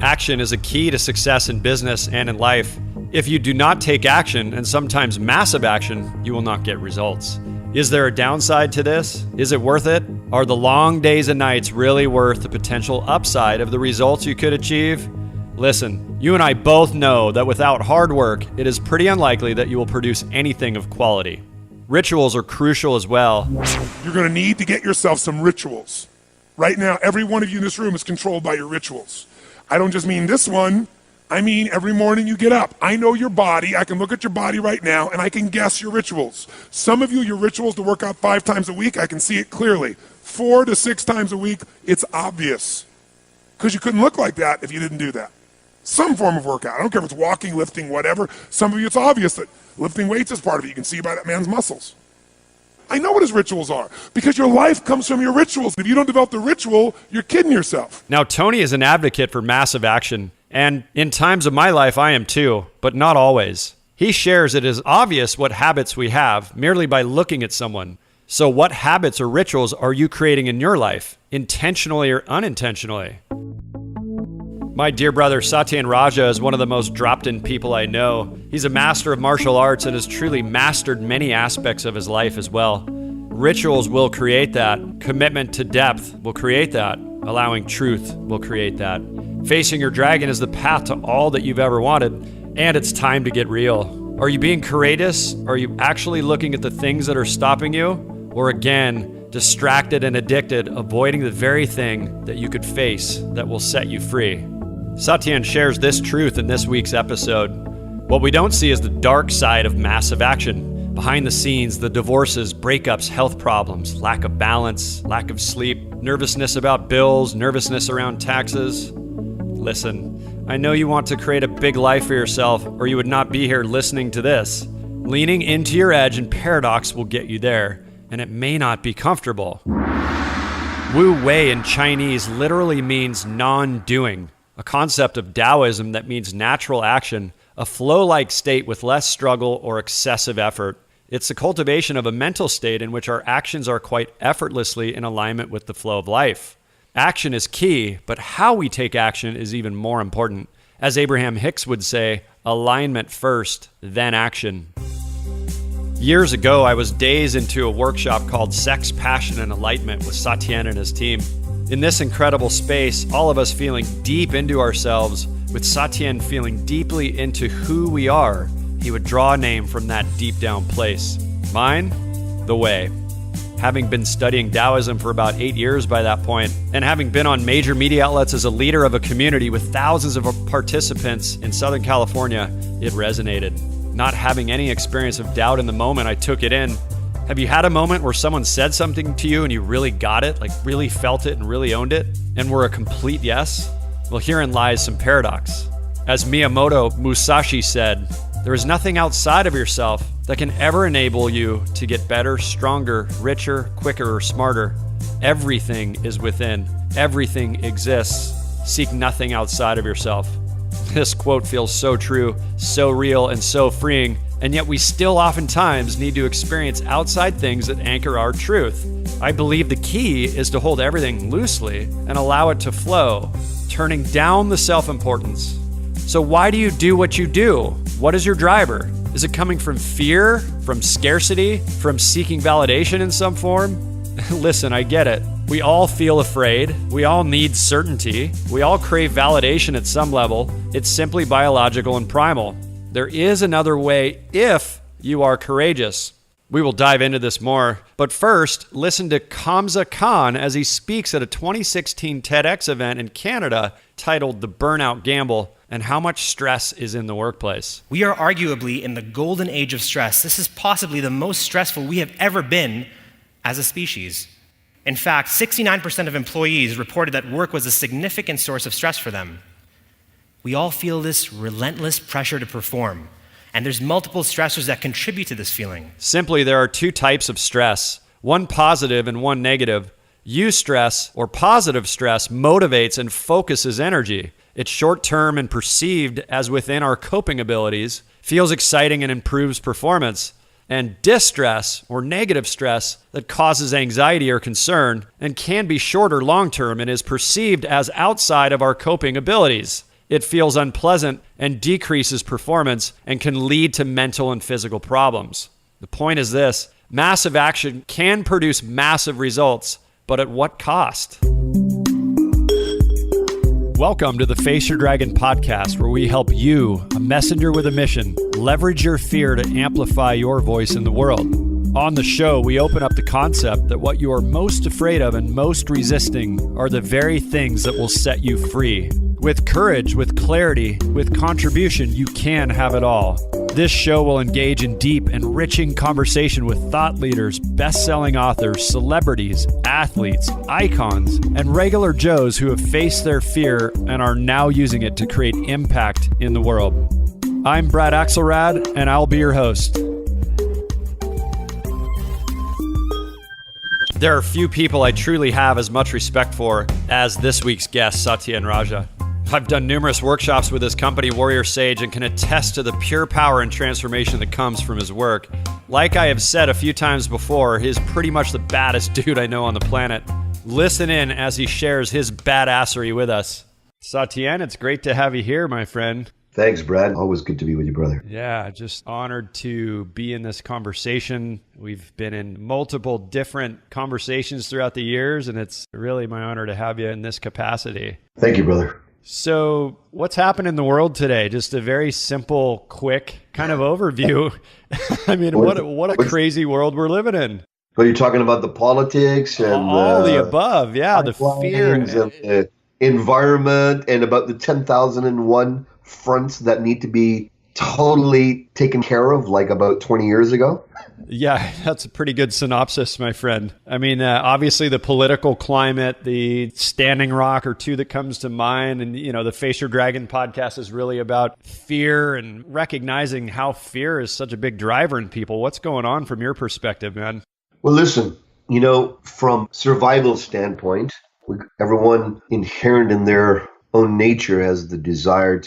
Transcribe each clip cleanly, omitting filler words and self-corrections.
Action is a key to success in business and in life. If you do not take action, and sometimes massive action, you will not get results. Is there a downside to this? Is it worth it? Are the long days and nights really worth the potential upside of the results you could achieve? Listen, you and I both know that without hard work, it is pretty unlikely that you will produce anything of quality. Rituals are crucial as well. You're going to need to get yourself some rituals. Right now, every one of you in this room is controlled by your rituals. I don't just mean this one. I mean every morning you get up. I know your body. I can look at your body right now, and I can guess your rituals. Some of you, your rituals to work out 5 times a week, I can see it clearly. 4 to 6 times a week, it's obvious. Because you couldn't look like that if you didn't do that. Some form of workout. I don't care if it's walking, lifting, whatever. Some of you, it's obvious that lifting weights is part of it. You can see by that man's muscles. I know what his rituals are, because your life comes from your rituals. If you don't develop the ritual, you're kidding yourself. Now, Tony is an advocate for massive action, and in times of my life, I am too, but not always. He shares it is obvious what habits we have merely by looking at someone. So what habits or rituals are you creating in your life, intentionally or unintentionally? My dear brother Satyen Raja is one of the most dropped-in people I know. He's a master of martial arts and has truly mastered many aspects of his life as well. Rituals will create that. Commitment to depth will create that. Allowing truth will create that. Facing your dragon is the path to all that you've ever wanted, and it's time to get real. Are you being courageous? Are you actually looking at the things that are stopping you? Or again, distracted and addicted, avoiding the very thing that you could face that will set you free? Satyen shares this truth in this week's episode. What we don't see is the dark side of massive action. Behind the scenes, the divorces, breakups, health problems, lack of balance, lack of sleep, nervousness about bills, nervousness around taxes. Listen, I know you want to create a big life for yourself, or you would not be here listening to this. Leaning into your edge and paradox will get you there, and it may not be comfortable. Wu Wei in Chinese literally means non-doing. A concept of Taoism that means natural action, a flow-like state with less struggle or excessive effort. It's the cultivation of a mental state in which our actions are quite effortlessly in alignment with the flow of life. Action is key, but how we take action is even more important. As Abraham Hicks would say, alignment first, then action. Years ago, I was days into a workshop called Sex, Passion, and Enlightenment with Satyen and his team. In this incredible space, all of us feeling deep into ourselves, with Satyen feeling deeply into who we are, he would draw a name from that deep down place. Mine? The Way. Having been studying Taoism for about 8 years by that point, and having been on major media outlets as a leader of a community with thousands of participants in Southern California, it resonated. Not having any experience of doubt in the moment, I took it in. Have you had a moment where someone said something to you and you really got it, like really felt it and really owned it, and were a complete yes? Well, herein lies some paradox. As Miyamoto Musashi said, there is nothing outside of yourself that can ever enable you to get better, stronger, richer, quicker, or smarter. Everything is within. Everything exists. Seek nothing outside of yourself. This quote feels so true, so real, and so freeing. And yet we still oftentimes need to experience outside things that anchor our truth. I believe the key is to hold everything loosely and allow it to flow, turning down the self-importance. So why do you do what you do? What is your driver? Is it coming from fear, from scarcity, from seeking validation in some form? Listen, I get it. We all feel afraid. We all need certainty. We all crave validation at some level. It's simply biological and primal. There is another way if you are courageous. We will dive into this more. But first, listen to Kamza Khan as he speaks at a 2016 TEDx event in Canada titled The Burnout Gamble and how much stress is in the workplace. We are arguably in the golden age of stress. This is possibly the most stressful we have ever been as a species. In fact, 69% of employees reported that work was a significant source of stress for them. We all feel this relentless pressure to perform, and there's multiple stressors that contribute to this feeling. Simply, there are 2 types of stress, one positive and one negative. Eustress, or positive stress, motivates and focuses energy. It's short-term and perceived as within our coping abilities, feels exciting and improves performance. And distress, or negative stress, that causes anxiety or concern and can be short or long-term and is perceived as outside of our coping abilities. It feels unpleasant and decreases performance and can lead to mental and physical problems. The point is this: massive action can produce massive results, but at what cost? Welcome to the Face Your Dragon podcast, where we help you, a messenger with a mission, leverage your fear to amplify your voice in the world. On the show, we open up the concept that what you are most afraid of and most resisting are the very things that will set you free. With courage, with clarity, with contribution, you can have it all. This show will engage in deep, enriching conversation with thought leaders, best-selling authors, celebrities, athletes, icons, and regular Joes who have faced their fear and are now using it to create impact in the world. I'm Brad Axelrad, and I'll be your host. There are few people I truly have as much respect for as this week's guest, Satyen Raja. I've done numerous workshops with his company, Warrior Sage, and can attest to the pure power and transformation that comes from his work. Like I have said a few times before, he's pretty much the baddest dude I know on the planet. Listen in as he shares his badassery with us. Satyen, it's great to have you here, my friend. Thanks, Brad. Always good to be with you, brother. Yeah, just honored to be in this conversation. We've been in multiple different conversations throughout the years, and it's really my honor to have you in this capacity. Thank you, brother. So what's happened in the world today? Just a very simple, quick kind of overview. I mean, what a crazy world we're living in. Well, you're talking about the politics and all the above. Yeah, the fear and the environment, and about the 10,001 fronts that need to be totally taken care of, like about 20 years ago. Yeah, that's a pretty good synopsis, my friend. I mean, obviously the political climate, the standing rock or two that comes to mind. And, you know, the Face Your Dragon podcast is really about fear and recognizing how fear is such a big driver in people. What's going on from your perspective, man? Well, listen, you know, from survival standpoint, everyone inherent in their own nature has the desire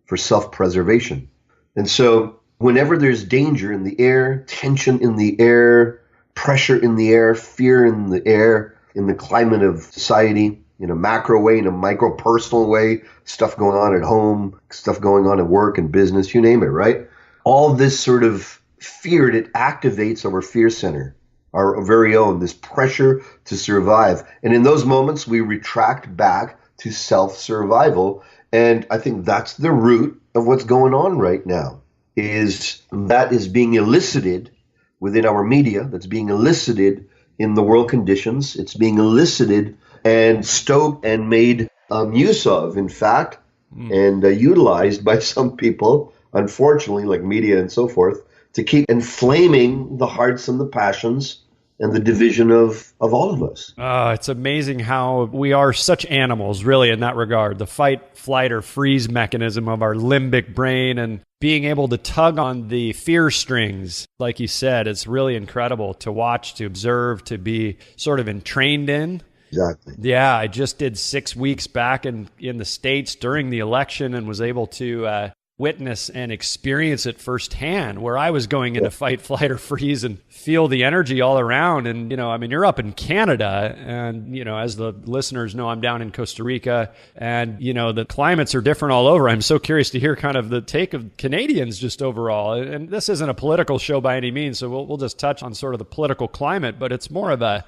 for self-preservation. And so whenever there's danger in the air, tension in the air, pressure in the air, fear in the air, in the climate of society, in a macro way, in a micro personal way, stuff going on at home, stuff going on at work and business, you name it, right? All this sort of fear, it activates our fear center, our very own, this pressure to survive. And in those moments, we retract back to self-survival. And I think that's the root of what's going on right now, is that is being elicited within our media, that's being elicited in the world conditions. It's being elicited and stoked and made use of, in fact, and utilized by some people, unfortunately, like media and so forth, to keep inflaming the hearts and the passions and the division of all of us. It's amazing how we are such animals, really, in that regard. The fight, flight, or freeze mechanism of our limbic brain, and being able to tug on the fear strings, like you said, it's really incredible to watch, to observe, to be sort of entrained in. Exactly. Yeah, I just did 6 weeks back in the States during the election and was able to witness and experience it firsthand, where I was going into fight, flight, or freeze and feel the energy all around. And, you know, I mean, you're up in Canada and, you know, as the listeners know, I'm down in Costa Rica and, you know, the climates are different all over. I'm so curious to hear kind of the take of Canadians just overall. And this isn't a political show by any means, so we'll just touch on sort of the political climate, but it's more of a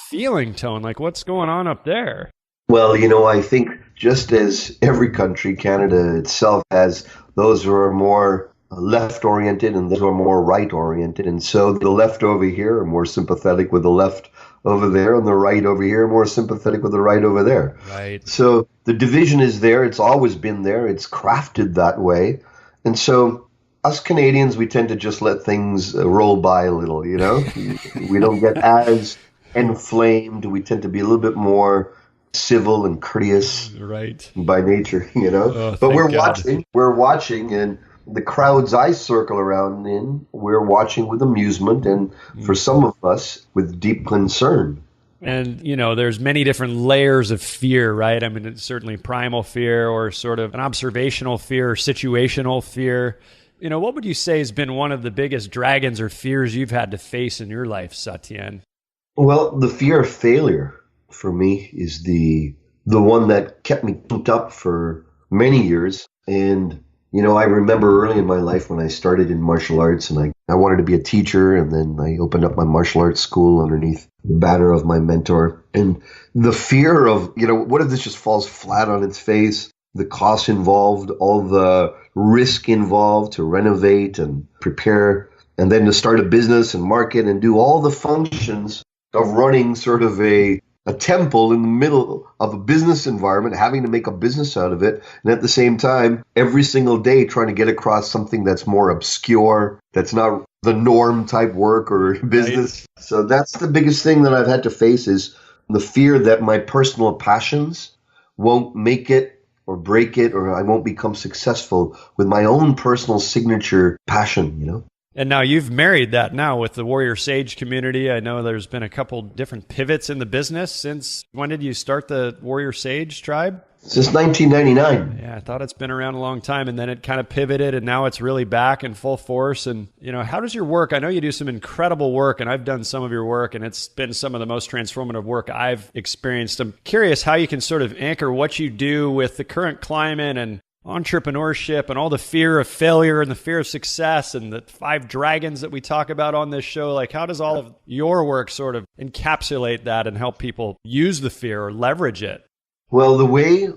feeling tone, like what's going on up there? Well, you know, I think just as every country, Canada itself has those who are more left-oriented and those who are more right-oriented. And so the left over here are more sympathetic with the left over there, and the right over here are more sympathetic with the right over there. Right. So the division is there. It's always been there. It's crafted that way. And so us Canadians, we tend to just let things roll by a little, you know? We don't get as inflamed. We tend to be a little bit more civil and courteous, right, by nature, you know. But we're watching, and the crowds I circle around in, we're watching with amusement, and for some of us, with deep concern. And, you know, there's many different layers of fear, right? I mean, it's certainly primal fear or sort of an observational fear or situational fear. You know, what would you say has been one of the biggest dragons or fears you've had to face in your life, Satyen? Well, the fear of failure for me is the one that kept me pumped up for many years. And, I remember early in my life when I started in martial arts and I wanted to be a teacher. And then I opened up my martial arts school underneath the banner of my mentor. And the fear of, what if this just falls flat on its face? The cost involved, all the risk involved to renovate and prepare, and then to start a business and market and do all the functions of running sort of a temple in the middle of a business environment, having to make a business out of it. And at the same time, every single day trying to get across something that's more obscure, that's not the norm type work or business. Right. So that's the biggest thing that I've had to face is the fear that my personal passions won't make it or break it, or I won't become successful with my own personal signature passion, And now you've married that now with the Warrior Sage community. I know there's been a couple different pivots in the business since. When did you start the Warrior Sage tribe? Since 1999. Yeah, I thought it's been around a long time, and then it kind of pivoted, and now it's really back in full force. And, how does your work? I know you do some incredible work, and I've done some of your work, and it's been some of the most transformative work I've experienced. I'm curious how you can sort of anchor what you do with the current climate and entrepreneurship and all the fear of failure and the fear of success and the 5 dragons that we talk about on this show. Like, how does all of your work sort of encapsulate that and help people use the fear or leverage it? Well, the way,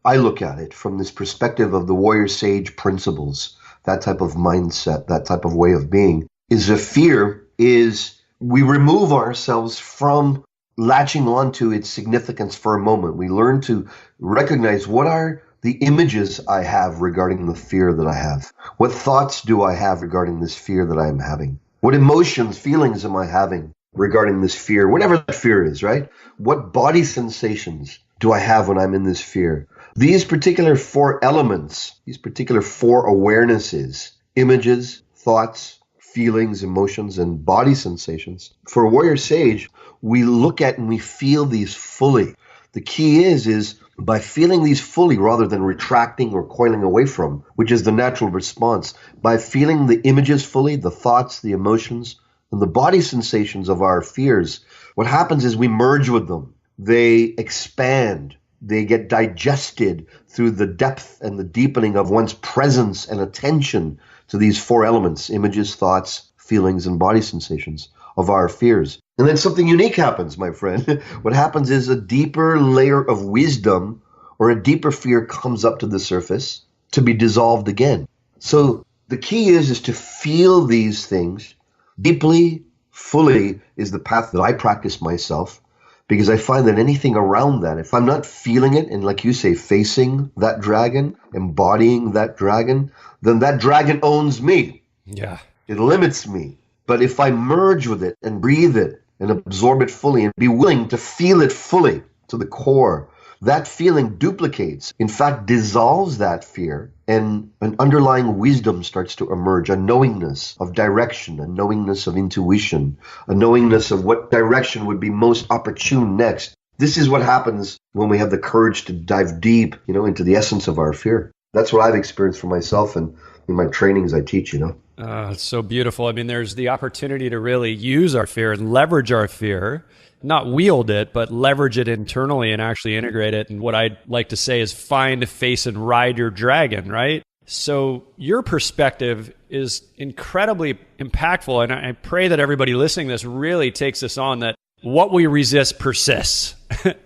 I look at it from this perspective of the Warrior Sage principles, that type of mindset, that type of way of being, is a fear is we remove ourselves from latching onto its significance for a moment. We learn to recognize what are the images I have regarding the fear that I have. What thoughts do I have regarding this fear that I am having? What emotions, feelings am I having regarding this fear, whatever that fear is, right? What body sensations do I have when I'm in this fear? These particular 4 elements, these particular 4 awarenesses, images, thoughts, feelings, emotions, and body sensations. For a Warrior Sage, we look at and we feel these fully. The key is by feeling these fully rather than retracting or coiling away from, which is the natural response, by feeling the images fully, the thoughts, the emotions, and the body sensations of our fears, what happens is we merge with them. They expand. They get digested through the depth and the deepening of one's presence and attention to these 4 elements, images, thoughts, feelings, and body sensations of our fears. And then something unique happens, my friend. What happens is a deeper layer of wisdom or a deeper fear comes up to the surface to be dissolved again. So the key is to feel these things deeply, fully is the path that I practice myself, because I find that anything around that, if I'm not feeling it and, like you say, facing that dragon, embodying that dragon, then that dragon owns me. Yeah. It limits me. But if I merge with it and breathe it and absorb it fully and be willing to feel it fully to the core, that feeling duplicates, in fact, dissolves that fear, and an underlying wisdom starts to emerge, a knowingness of direction, a knowingness of intuition, a knowingness of what direction would be most opportune next. This is what happens when we have the courage to dive deep, into the essence of our fear. That's what I've experienced for myself, and in my trainings I teach, It's so beautiful. I mean, there's the opportunity to really use our fear and leverage our fear, not wield it, but leverage it internally and actually integrate it. And what I'd like to say is find, face, and ride your dragon, right? So your perspective is incredibly impactful. And I pray that everybody listening to this really takes this on, that what we resist persists.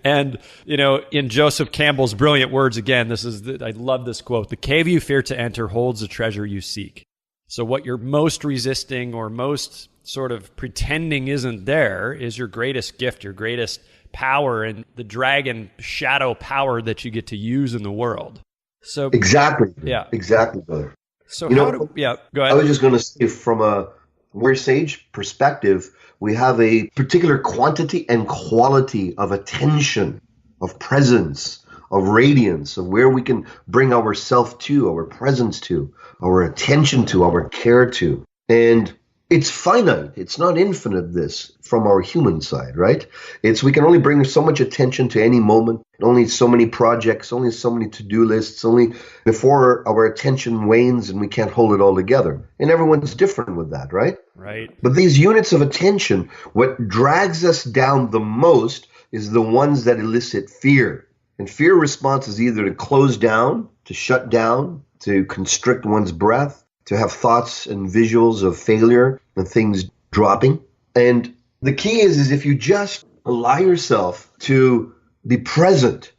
And, in Joseph Campbell's brilliant words, again, I love this quote: "The cave you fear to enter holds the treasure you seek." So what you're most resisting or most sort of pretending isn't there is your greatest gift, your greatest power, and the dragon shadow power that you get to use in the world. So exactly. Yeah. Exactly, brother. So go ahead. I was just going to say, from a Warrior Sage perspective, we have a particular quantity and quality of attention, of presence, of radiance, of where we can bring our self to, our presence to, our attention to, our care to. And it's finite. It's not infinite, this, from our human side, right? We can only bring so much attention to any moment, only so many projects, only so many to-do lists, only before our attention wanes and we can't hold it all together. And everyone's different with that, right? Right. But these units of attention, what drags us down the most is the ones that elicit fear. And fear response is either to close down, to shut down, to constrict one's breath, to have thoughts and visuals of failure and things dropping. And the key is if you just allow yourself to be present,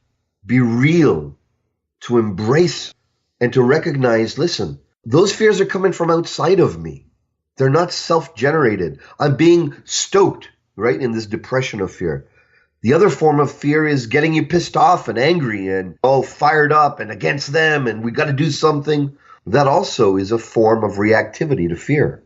be real, to embrace and to recognize, listen, those fears are coming from outside of me. They're not self-generated. I'm being stoked, right, in this depression of fear. The other form of fear is getting you pissed off and angry and all fired up and against them and we got to do something. That also is a form of reactivity to fear.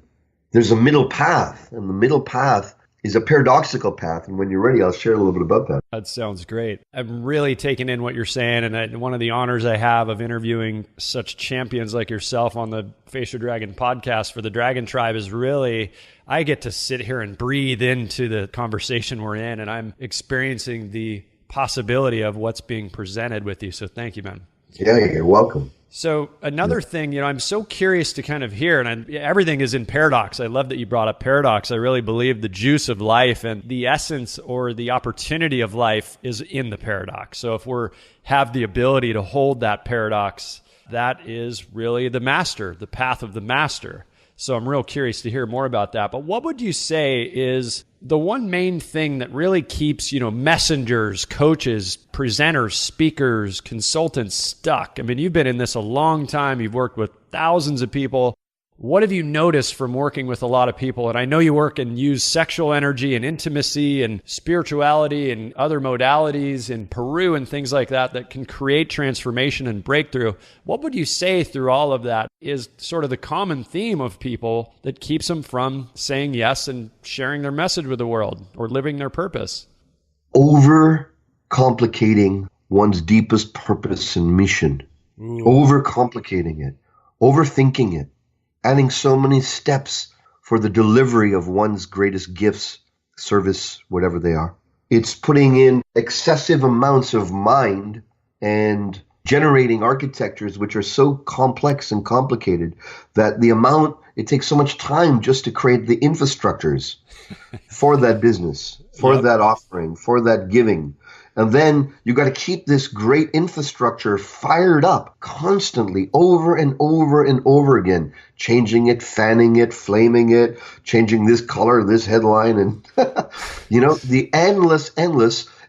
There's a middle path, and the middle path is a paradoxical path. And when you're ready, I'll share a little bit about that. That sounds great. I'm really taking in what you're saying. And one of the honors I have of interviewing such champions like yourself on the Face Your Dragon podcast for the Dragon Tribe is really, I get to sit here and breathe into the conversation we're in. And I'm experiencing the possibility of what's being presented with you. So thank you, man. Yeah, you're welcome. So another thing, I'm so curious to kind of hear, and everything is in paradox. I love that you brought up paradox. I really believe the juice of life and the essence or the opportunity of life is in the paradox. So if we have the ability to hold that paradox, that is really the master, the path of the master. So I'm real curious to hear more about that. But what would you say is the one main thing that really keeps, messengers, coaches, presenters, speakers, consultants stuck? I mean, you've been in this a long time. You've worked with thousands of people. What have you noticed from working with a lot of people? And I know you work and use sexual energy and intimacy and spirituality and other modalities in Peru and things like that can create transformation and breakthrough. What would you say through all of that is sort of the common theme of people that keeps them from saying yes and sharing their message with the world or living their purpose? Over complicating one's deepest purpose and mission. Over complicating it. Overthinking it. Adding so many steps for the delivery of one's greatest gifts, service, whatever they are. It's putting in excessive amounts of mind and generating architectures which are so complex and complicated that it takes so much time just to create the infrastructures for that business, for that offering, for that giving. And then you got to keep this great infrastructure fired up constantly over and over and over again, changing it, fanning it, flaming it, changing this color, this headline, and, the endless,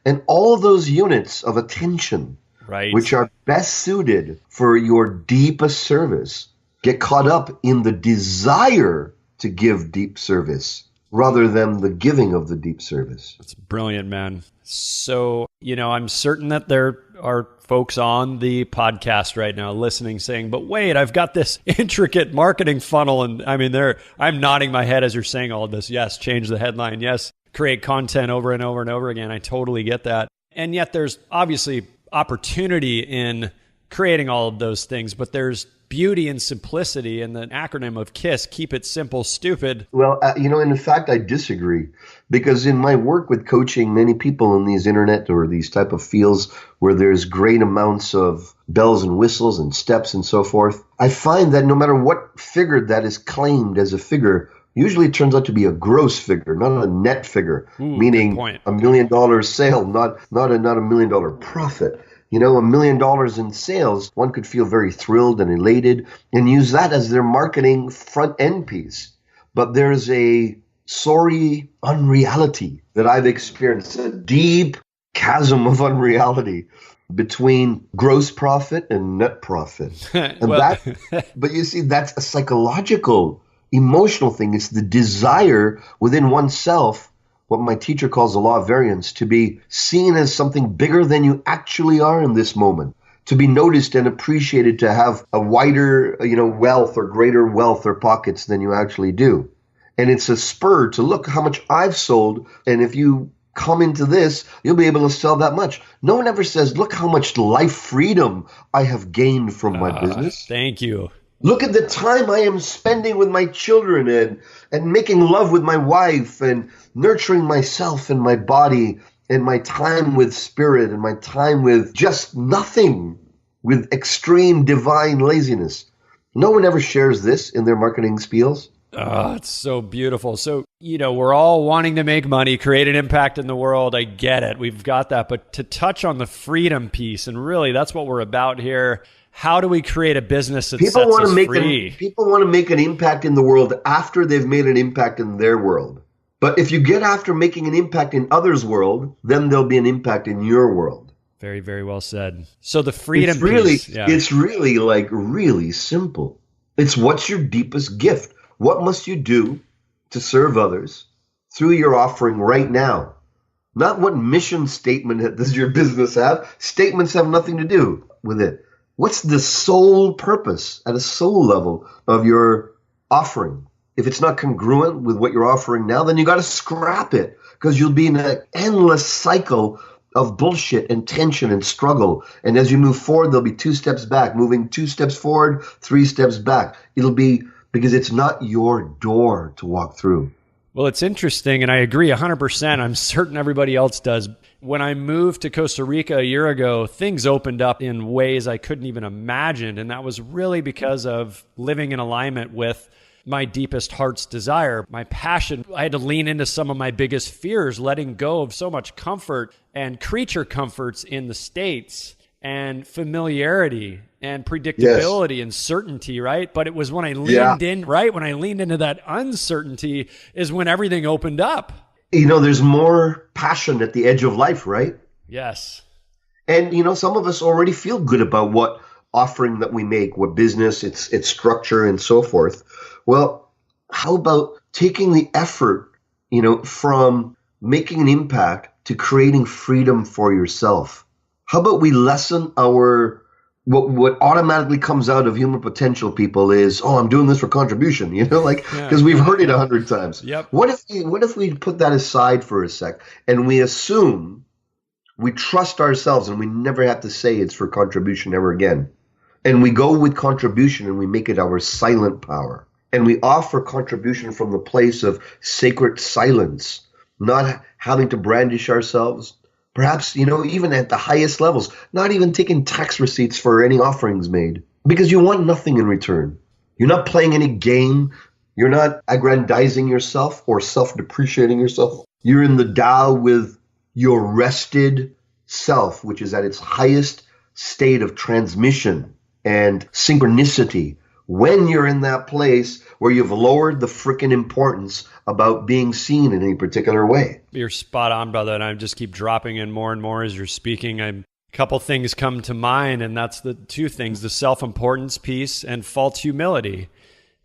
and all those units of attention, right, which are best suited for your deepest service, get caught up in the desire to give deep service rather than the giving of the deep service. That's brilliant, man. So, I'm certain that there are folks on the podcast right now listening saying, but wait, I've got this intricate marketing funnel. And I'm nodding my head as you're saying all of this. Yes, change the headline. Yes, create content over and over and over again. I totally get that. And yet there's obviously opportunity in creating all of those things, but there's beauty and simplicity in the acronym of KISS, keep it simple, stupid. Well, in fact, I disagree, because in my work with coaching many people in these internet or these type of fields where there's great amounts of bells and whistles and steps and so forth, I find that no matter what figure that is claimed as a figure, usually it turns out to be a gross figure, not a net figure, meaning $1 million sale, not a $1 million profit. $1 million in sales, one could feel very thrilled and elated and use that as their marketing front end piece. But there's a sorry unreality that I've experienced, a deep chasm of unreality between gross profit and net profit. But you see, that's a psychological, emotional thing. It's the desire within oneself, what my teacher calls the law of variance, to be seen as something bigger than you actually are in this moment, to be noticed and appreciated, to have a wider, wealth or greater wealth or pockets than you actually do. And it's a spur to look how much I've sold. And if you come into this, you'll be able to sell that much. No one ever says, look how much life freedom I have gained from my business. Thank you. Look at the time I am spending with my children and making love with my wife and nurturing myself and my body and my time with spirit and my time with just nothing, with extreme divine laziness. No one ever shares this in their marketing spiels. Oh, it's so beautiful. So, we're all wanting to make money, create an impact in the world. I get it. We've got that. But to touch on the freedom piece, and really that's what we're about here. How do we create a business that sets us free? People want to make an impact in the world after they've made an impact in their world. But if you get after making an impact in others' world, then there'll be an impact in your world. Very, very well said. So the freedom piece, yeah. It's really really simple. It's what's your deepest gift? What must you do to serve others through your offering right now? Not what mission statement does your business have. Statements have nothing to do with it. What's the sole purpose at a soul level of your offering? If it's not congruent with what you're offering now, then you got to scrap it, because you'll be in an endless cycle of bullshit and tension and struggle. And as you move forward, there'll be 2 steps back, moving 2 steps forward, 3 steps back. It'll be because it's not your door to walk through. Well, it's interesting, and I agree 100%. I'm certain everybody else does. When I moved to Costa Rica a year ago, things opened up in ways I couldn't even imagine. And that was really because of living in alignment with my deepest heart's desire, my passion. I had to lean into some of my biggest fears, letting go of so much comfort and creature comforts in the States and familiarity and predictability and certainty, right? But it was when I leaned in, right? When I leaned into that uncertainty is when everything opened up. There's more passion at the edge of life, right? Yes. And, some of us already feel good about what offering that we make, what business, its structure and so forth. Well, how about taking the effort, from making an impact to creating freedom for yourself? How about we lessen what automatically comes out of human potential people is, oh, I'm doing this for contribution, because we've heard it 100 times. Yep. What if we put that aside for a sec and we assume we trust ourselves and we never have to say it's for contribution ever again. And we go with contribution and we make it our silent power. And we offer contribution from the place of sacred silence, not having to brandish ourselves. Perhaps, even at the highest levels, not even taking tax receipts for any offerings made, because you want nothing in return. You're not playing any game. You're not aggrandizing yourself or self-depreciating yourself. You're in the Tao with your rested self, which is at its highest state of transmission and synchronicity. When you're in that place where you've lowered the frickin' importance about being seen in any particular way. You're spot on, brother. And I just keep dropping in more and more as you're speaking. A couple things come to mind, and that's the 2 things, the self-importance piece and false humility.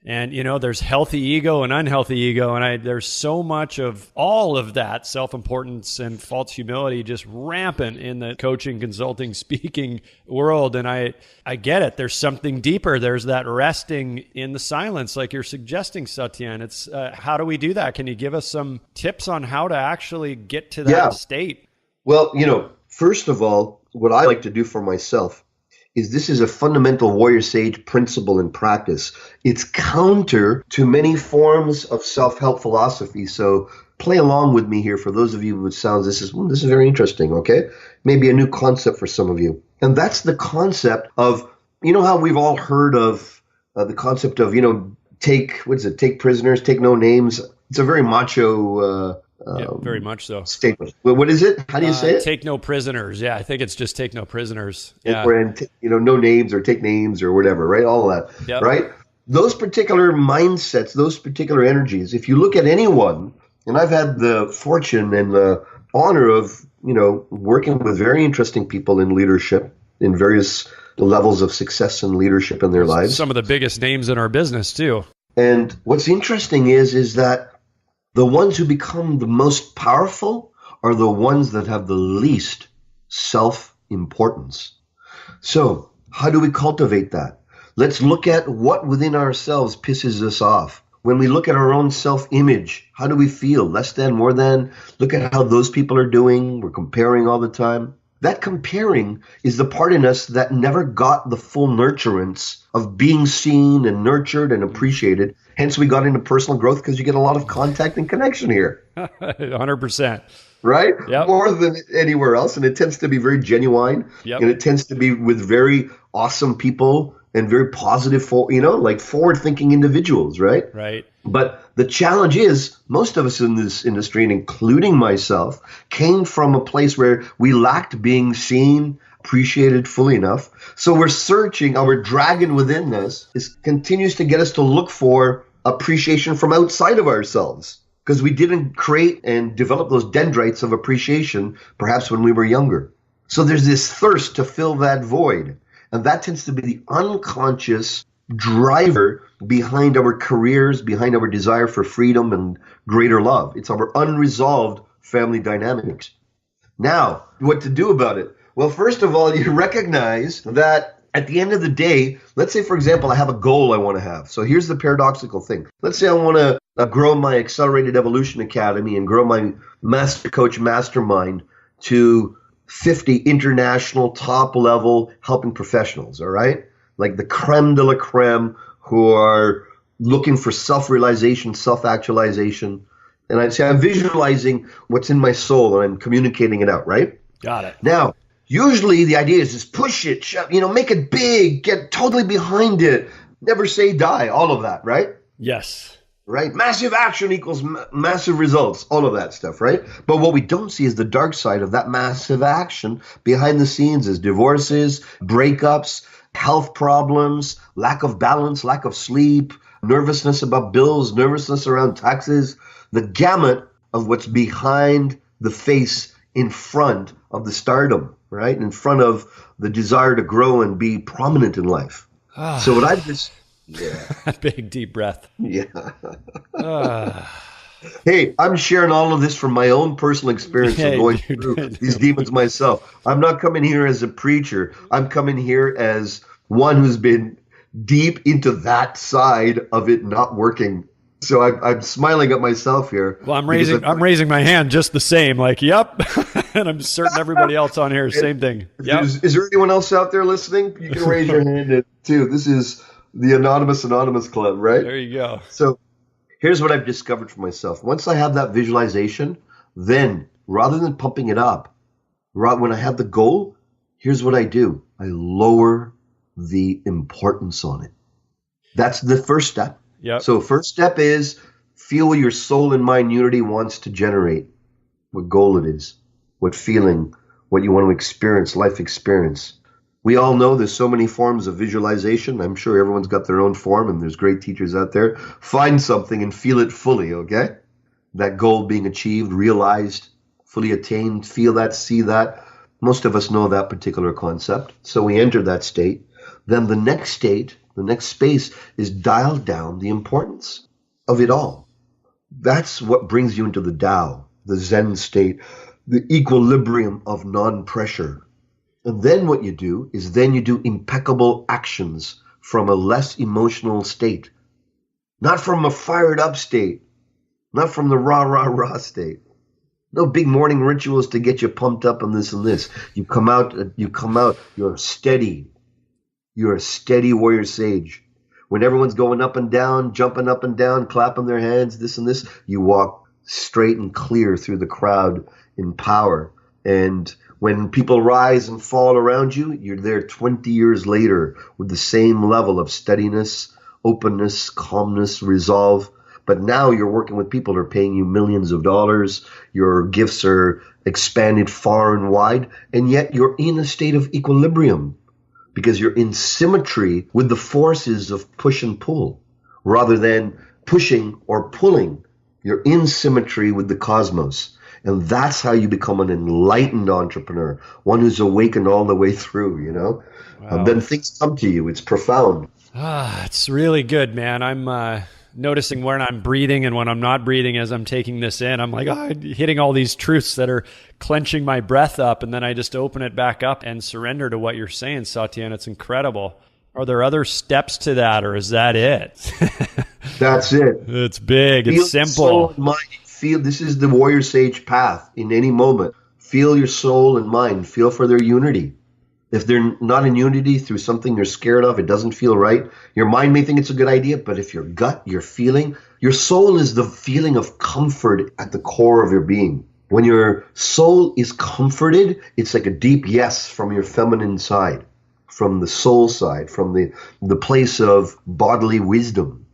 And, there's healthy ego and unhealthy ego. And there's so much of all of that self-importance and false humility just rampant in the coaching, consulting, speaking world. And I get it. There's something deeper. There's that resting in the silence, like you're suggesting, Satyen. It's how do we do that? Can you give us some tips on how to actually get to that state? Well, first of all, what I like to do for myself is this is a fundamental warrior sage principle and practice. It's counter to many forms of self-help philosophy. So play along with me here for those of you who sounds this is very interesting, okay? Maybe a new concept for some of you. And that's the concept of, how we've all heard of the concept of, take prisoners, take no names. It's a very macho very much so. Statement. Well, what is it? How do you say it? Take no prisoners. Yeah, I think it's just take no prisoners. Yeah. No names or take names or whatever, right? All of that, yep. Right? Those particular mindsets, those particular energies, if you look at anyone, and I've had the fortune and the honor of, working with very interesting people in leadership in various levels of success and leadership in their lives. Some of the biggest names in our business too. And what's interesting is that the ones who become the most powerful are the ones that have the least self-importance. So how do we cultivate that? Let's look at what within ourselves pisses us off. When we look at our own self-image, how do we feel? Less than, more than? Look at how those people are doing. We're comparing all the time. That comparing is the part in us that never got the full nurturance of being seen and nurtured and appreciated. Hence, we got into personal growth because you get a lot of contact and connection here. 100%. Right? Yep. More than anywhere else. And it tends to be very genuine. Yep. And it tends to be with very awesome people and very positive, like forward-thinking individuals, right? Right. But the challenge is most of us in this industry, and including myself, came from a place where we lacked being seen, appreciated fully enough. So we're searching, our dragon within us continues to get us to look for appreciation from outside of ourselves, because we didn't create and develop those dendrites of appreciation perhaps when we were younger. So there's this thirst to fill that void. And that tends to be the unconscious driver behind our careers, behind our desire for freedom and greater love. It's our unresolved family dynamics. Now, what to do about it? Well, first of all, you recognize that at the end of the day, let's say, for example, I have a goal I want to have. So here's the paradoxical thing. Let's say I want to grow my Accelerated Evolution Academy and grow my Master Coach Mastermind to 50 international top level helping professionals, all right? Like the creme de la creme who are looking for self-realization, self-actualization. And I'd say I'm visualizing what's in my soul and I'm communicating it out, right? Got it. Now, usually the idea is just push it, make it big, get totally behind it, never say die, all of that, right? Yes. Right? Massive action equals massive results, all of that stuff, right? But what we don't see is the dark side of that massive action behind the scenes is divorces, breakups, health problems, lack of balance, lack of sleep, nervousness about bills, nervousness around taxes, the gamut of what's behind the face in front of the stardom, right? In front of the desire to grow and be prominent in life. So what I've just... Yeah. Big deep breath. Yeah. Hey, I'm sharing all of this from my own personal experience of going through these demons myself. I'm not coming here as a preacher. I'm coming here as one who's been deep into that side of it not working. So I'm smiling at myself here. Well, I'm raising my hand just the same. Like, yep. And I'm certain everybody else on here, same thing. Yep. Is there anyone else out there listening? You can raise your hand too. This is the Anonymous Club, right? There you go. So here's what I've discovered for myself. Once I have that visualization, then rather than pumping it up, when I have the goal, here's what I do. I lower the importance on it. That's the first step. Yep. So first step is feel what your soul and mind unity wants to generate, what goal it is, what feeling, what you want to experience, life experience. We all know there's so many forms of visualization. I'm sure everyone's got their own form, and there's great teachers out there. Find something and feel it fully, okay? That goal being achieved, realized, fully attained, feel that, see that. Most of us know that particular concept. So we enter that state. Then the next state, the next space is dial down the importance of it all. That's what brings you into the Tao, the Zen state, the equilibrium of non-pressure. And then what you do is you do impeccable actions from a less emotional state. Not from a fired up state. Not from the rah state. No big morning rituals to get you pumped up on this and this. You come out, you're steady. You're a steady warrior sage. When everyone's going up and down, jumping up and down, clapping their hands, this and this, you walk straight and clear through the crowd in power. And when people rise and fall around you, you're there 20 years later with the same level of steadiness, openness, calmness, resolve. But now you're working with people who are paying you millions of dollars. Your gifts are expanded far and wide, and yet you're in a state of equilibrium because you're in symmetry with the forces of push and pull rather than pushing or pulling. You're in symmetry with the cosmos. And that's how you become an enlightened entrepreneur, one who's awakened all the way through, Wow. And then things come to you. It's profound. It's really good, man. I'm noticing when I'm breathing and when I'm not breathing as I'm taking this in. I'm like, hitting all these truths that are clenching my breath up. And then I just open it back up and surrender to what you're saying, Satyen. It's incredible. Are there other steps to that, or is that it? That's it. It's big. It's simple. Feel this is the warrior sage path in any moment. Feel your soul and mind. Feel for their unity. If they're not in unity through something you're scared of, it doesn't feel right. Your mind may think it's a good idea, but if your gut, your feeling, your soul is the feeling of comfort at the core of your being. When your soul is comforted, it's like a deep yes from your feminine side. from the soul side, from the place of bodily wisdom.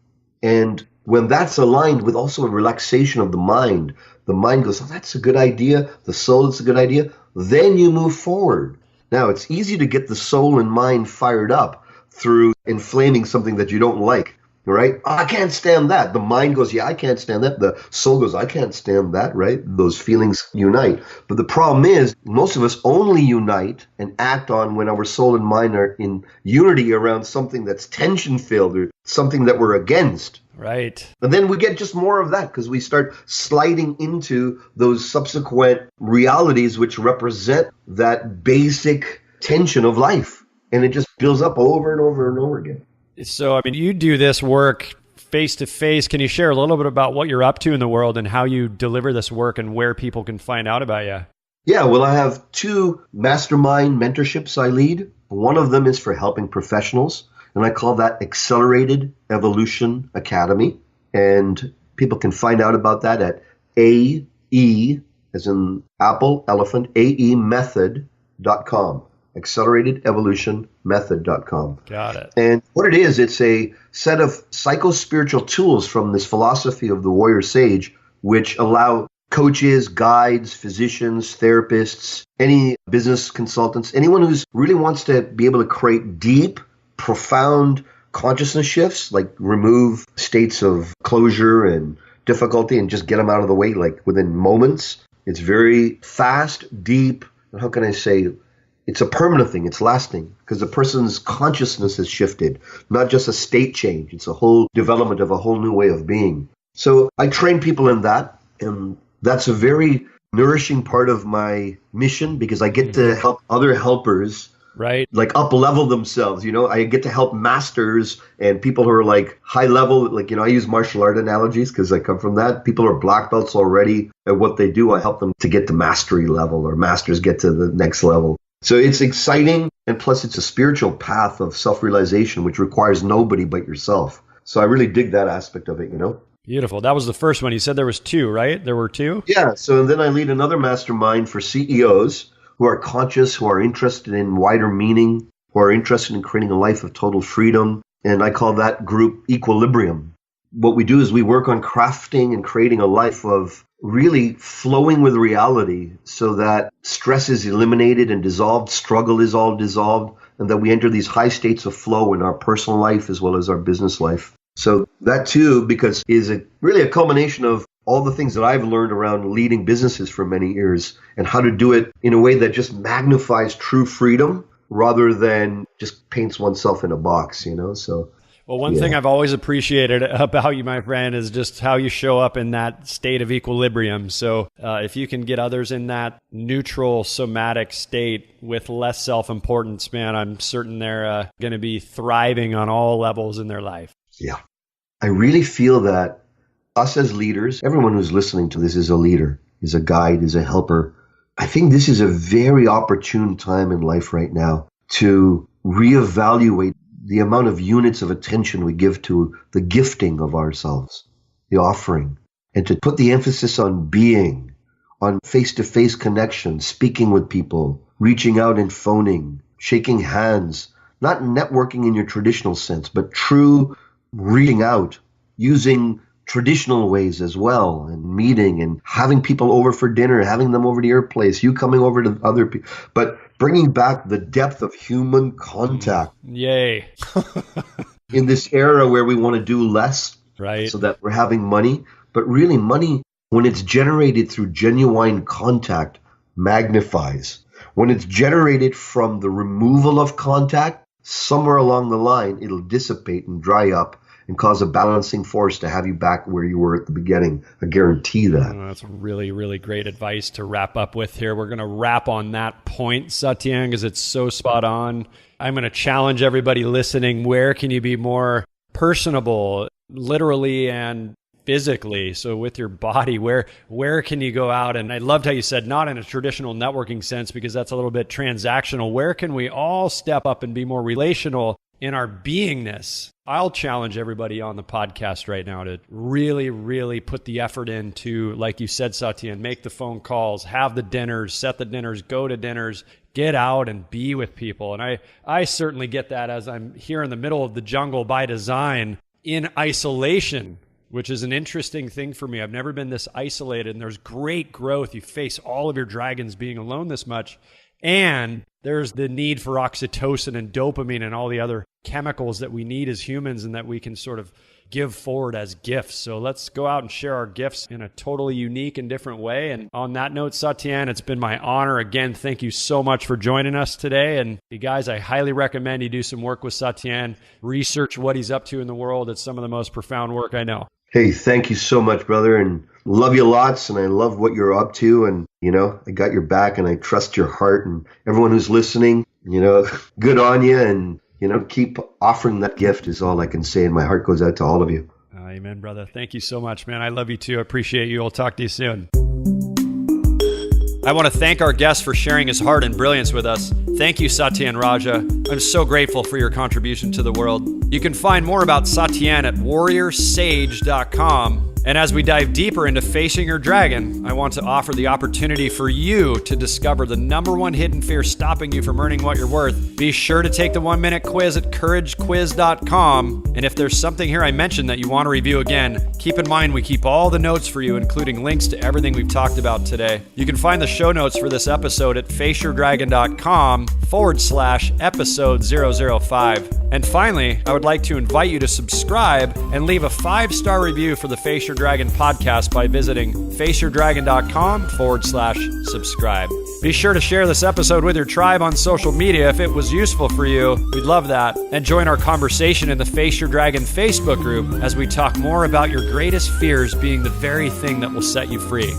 And when that's aligned with also a relaxation of the mind goes, oh, that's a good idea. The soul, it's a good idea. Then you move forward. Now, it's easy to get the soul and mind fired up through inflaming something that you don't like, right? Oh, I can't stand that. The mind goes, yeah, I can't stand that. The soul goes, I can't stand that, right? Those feelings unite. But the problem is, most of us only unite and act on when our soul and mind are in unity around something that's tension-filled or something that we're against. Right. And then we get just more of that because we start sliding into those subsequent realities which represent that basic tension of life. And it just builds up over and over and over again. So, I mean, you do this work face to face. Can you share a little bit about what you're up to in the world and how you deliver this work and where people can find out about you? Yeah, well, I have 2 mastermind mentorships I lead. One of them is for helping professionals, and I call that Accelerated Evolution Academy. And people can find out about that at AE, as in Apple, Elephant, AEmethod.com. AcceleratedEvolutionMethod.com. Got it. And what it is, it's a set of psycho-spiritual tools from this philosophy of the warrior sage, which allow coaches, guides, physicians, therapists, any business consultants, anyone who's really wants to be able to create deep, profound consciousness shifts, like remove states of closure and difficulty and just get them out of the way, like within moments. It's very fast, deep, and how can I say, it's a permanent thing. It's lasting because the person's consciousness has shifted, not just a state change. It's a whole development of a whole new way of being. So I train people in that, and that's a very nourishing part of my mission because I get to help other helpers, right? Like up level themselves. I get to help masters and people who are like high level. Like, I use martial art analogies because I come from that. People are black belts already at what they do. I help them to get to mastery level, or masters get to the next level. So it's exciting, and plus it's a spiritual path of self-realization, which requires nobody but yourself. So I really dig that aspect of it, Beautiful. That was the first one. You said there was 2, right? There were 2? Yeah. So then I lead another mastermind for CEOs who are conscious, who are interested in wider meaning, who are interested in creating a life of total freedom. And I call that group Equilibrium. What we do is we work on crafting and creating a life of really flowing with reality so that stress is eliminated and dissolved, struggle is all dissolved, and that we enter these high states of flow in our personal life as well as our business life. So that too, because is really a culmination of all the things that I've learned around leading businesses for many years and how to do it in a way that just magnifies true freedom rather than just paints oneself in a box, So well, one thing I've always appreciated about you, my friend, is just how you show up in that state of equilibrium. So if you can get others in that neutral somatic state with less self-importance, man, I'm certain they're going to be thriving on all levels in their life. Yeah. I really feel that us as leaders, everyone who's listening to this is a leader, is a guide, is a helper. I think this is a very opportune time in life right now to reevaluate the amount of units of attention we give to the gifting of ourselves, the offering, and to put the emphasis on being, on face-to-face connection, speaking with people, reaching out and phoning, shaking hands, not networking in your traditional sense, but true reaching out, using traditional ways as well, and meeting and having people over for dinner, having them over to your place, you coming over to other people, but bringing back the depth of human contact. Yay. In this era where we want to do less, right? So that we're having money, but really money, when it's generated through genuine contact, magnifies. When it's generated from the removal of contact, somewhere along the line, it'll dissipate and dry up and cause a balancing force to have you back where you were at the beginning. I guarantee that. Oh, that's really, really great advice to wrap up with here. We're going to wrap on that point, Satyen, because it's so spot on. I'm going to challenge everybody listening. Where can you be more personable, literally and physically? So with your body, where can you go out? And I loved how you said not in a traditional networking sense, because that's a little bit transactional. Where can we all step up and be more relational in our beingness. I'll challenge everybody on the podcast right now to really, really put the effort into, like you said, Satyen, make the phone calls, have the dinners, set the dinners, go to dinners, get out and be with people. And I certainly get that as I'm here in the middle of the jungle by design in isolation, which is an interesting thing for me. I've never been this isolated, and there's great growth. You face all of your dragons being alone this much. And there's the need for oxytocin and dopamine and all the other chemicals that we need as humans and that we can sort of give forward as gifts. So let's go out and share our gifts in a totally unique and different way. And on that note, Satyen, it's been my honor. Again, thank you so much for joining us today. And you guys, I highly recommend you do some work with Satyen, research what he's up to in the world. It's some of the most profound work I know. Hey, thank you so much, brother. And love you lots. And I love what you're up to. And, I got your back and I trust your heart. And everyone who's listening, good on you. And, keep offering that gift is all I can say. And my heart goes out to all of you. Amen, brother. Thank you so much, man. I love you too. I appreciate you. I'll talk to you soon. I want to thank our guest for sharing his heart and brilliance with us. Thank you, Satyen Raja. I'm so grateful for your contribution to the world. You can find more about Satyen at warriorsage.com. And as we dive deeper into facing your dragon, I want to offer the opportunity for you to discover the number one hidden fear stopping you from earning what you're worth. Be sure to take the 1-minute quiz at couragequiz.com. And if there's something here I mentioned that you want to review again, keep in mind we keep all the notes for you, including links to everything we've talked about today. You can find the show notes for this episode at faceyourdragon.com/episode 005. And finally, I would like to invite you to subscribe and leave a 5-star review for the Face Your Dragon podcast by visiting faceyourdragon.com/subscribe. Be sure to share this episode with your tribe on social media if it was useful for you. We'd love that. And join our conversation in the Face Your Dragon Facebook group as we talk more about your greatest fears being the very thing that will set you free.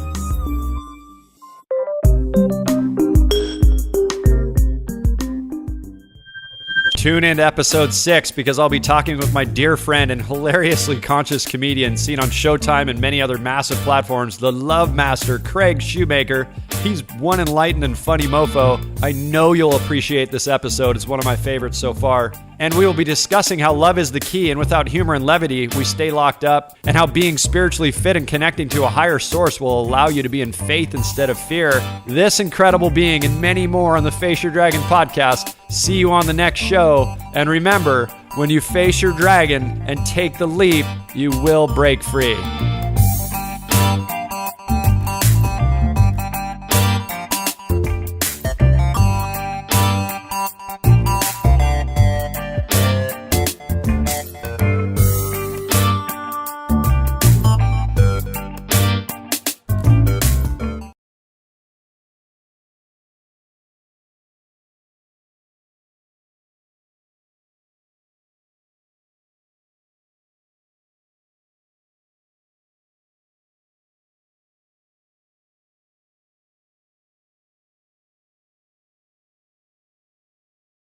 Tune in to episode 6 because I'll be talking with my dear friend and hilariously conscious comedian seen on Showtime and many other massive platforms, the Love Master, Craig Shoemaker. He's one enlightened and funny mofo. I know you'll appreciate this episode. It's one of my favorites so far. And we will be discussing how love is the key, and without humor and levity, we stay locked up, and how being spiritually fit and connecting to a higher source will allow you to be in faith instead of fear. This incredible being and many more on the Face Your Dragon podcast. See you on the next show. And remember, when you face your dragon and take the leap, you will break free.